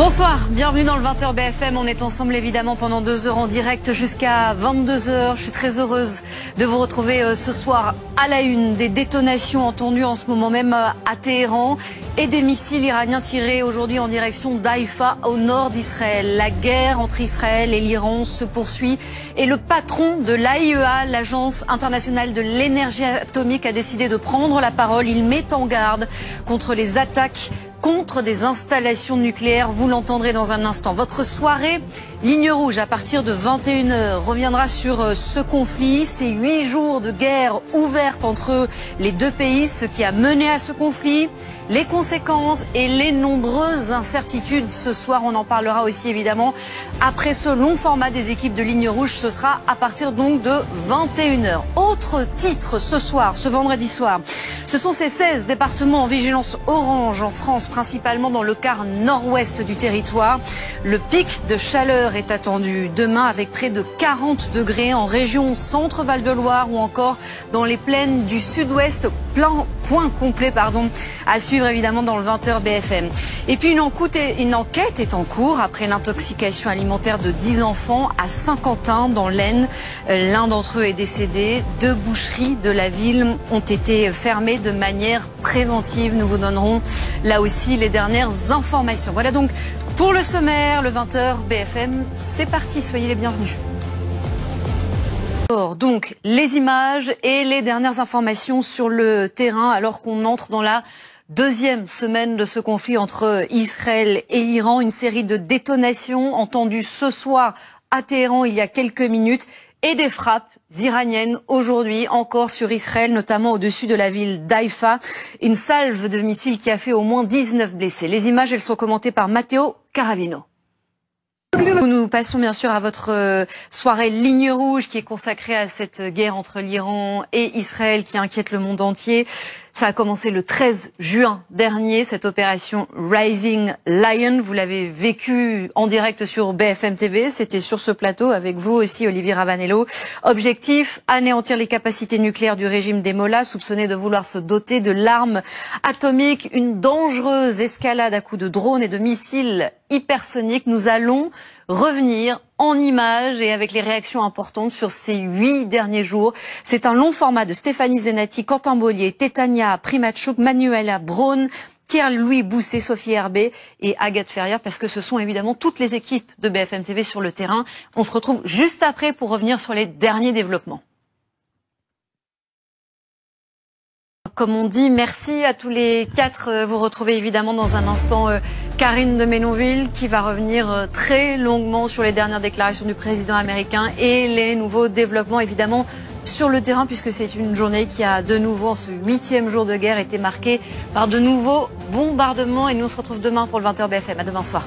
Bonsoir, bienvenue dans le 20h BFM. On est ensemble évidemment pendant 2 heures en direct jusqu'à 22 h. Je suis très heureuse de vous retrouver ce soir à la une. Des détonations entendues en ce moment même à Téhéran et des missiles iraniens tirés aujourd'hui en direction d'Haïfa au nord d'Israël. La guerre entre Israël et l'Iran se poursuit et le patron de l'AIEA, l'Agence internationale de l'énergie atomique, a décidé de prendre la parole. Il met en garde contre les attaques contre des installations nucléaires. Vous l'entendrez dans un instant. Votre soirée Ligne Rouge à partir de 21 h reviendra sur ce conflit, ces 8 jours de guerre ouverte entre les deux pays, ce qui a mené à ce conflit, les conséquences et les nombreuses incertitudes. Ce soir, on en parlera aussi évidemment après ce long format des équipes de Ligne Rouge. Ce sera à partir donc de 21 h. Autre titre ce soir, ce vendredi soir, ce sont ces 16 départements en vigilance orange en France, principalement dans le quart nord-ouest du territoire. Le pic de chaleur est attendu demain avec près de 40 degrés en région centre-Val de Loire ou encore dans les plaines du sud-ouest. Point complet à suivre évidemment dans le 20h BFM. Et puis une enquête est en cours après l'intoxication alimentaire de 10 enfants à Saint-Quentin dans l'Aisne. L'un d'entre eux est décédé. 2 boucheries de la ville ont été fermées de manière préventive. Nous vous donnerons là aussi les dernières informations. Voilà donc pour le sommaire, le 20h BFM. C'est parti, soyez les bienvenus. Donc les images et les dernières informations sur le terrain alors qu'on entre dans la 2e semaine de ce conflit entre Israël et l'Iran. Une série de détonations entendues ce soir à Téhéran il y a quelques minutes et des frappes iraniennes aujourd'hui encore sur Israël, notamment au-dessus de la ville d'Haïfa. Une salve de missiles qui a fait au moins 19 blessés. Les images, elles sont commentées par Matteo Caravino. Nous passons bien sûr à votre soirée Ligne Rouge qui est consacrée à cette guerre entre l'Iran et Israël qui inquiète le monde entier. Ça a commencé le 13 juin dernier, cette opération Rising Lion. Vous l'avez vécu en direct sur BFM TV. C'était sur ce plateau avec vous aussi, Olivier Ravanello. Objectif, anéantir les capacités nucléaires du régime des Mollahs, soupçonné de vouloir se doter de l'arme atomique. Une dangereuse escalade à coups de drones et de missiles hypersoniques. Nous allons revenir en images et avec les réactions importantes sur ces 8 derniers jours. C'est un long format de Stéphanie Zenati, Quentin Bollier, Tétania Primatchouk, Manuela Braun, Pierre-Louis Bousset, Sophie Herbet et Agathe Ferrière, parce que ce sont évidemment toutes les équipes de BFM TV sur le terrain. On se retrouve juste après pour revenir sur les derniers développements. Comme on dit, merci à tous les 4. Vous retrouvez évidemment dans un instant Karine de Ménonville qui va revenir très longuement sur les dernières déclarations du président américain et les nouveaux développements évidemment sur le terrain, puisque c'est une journée qui a de nouveau, en ce 8e jour de guerre, été marquée par de nouveaux bombardements. Et nous on se retrouve demain pour le 20h BFM. À demain soir.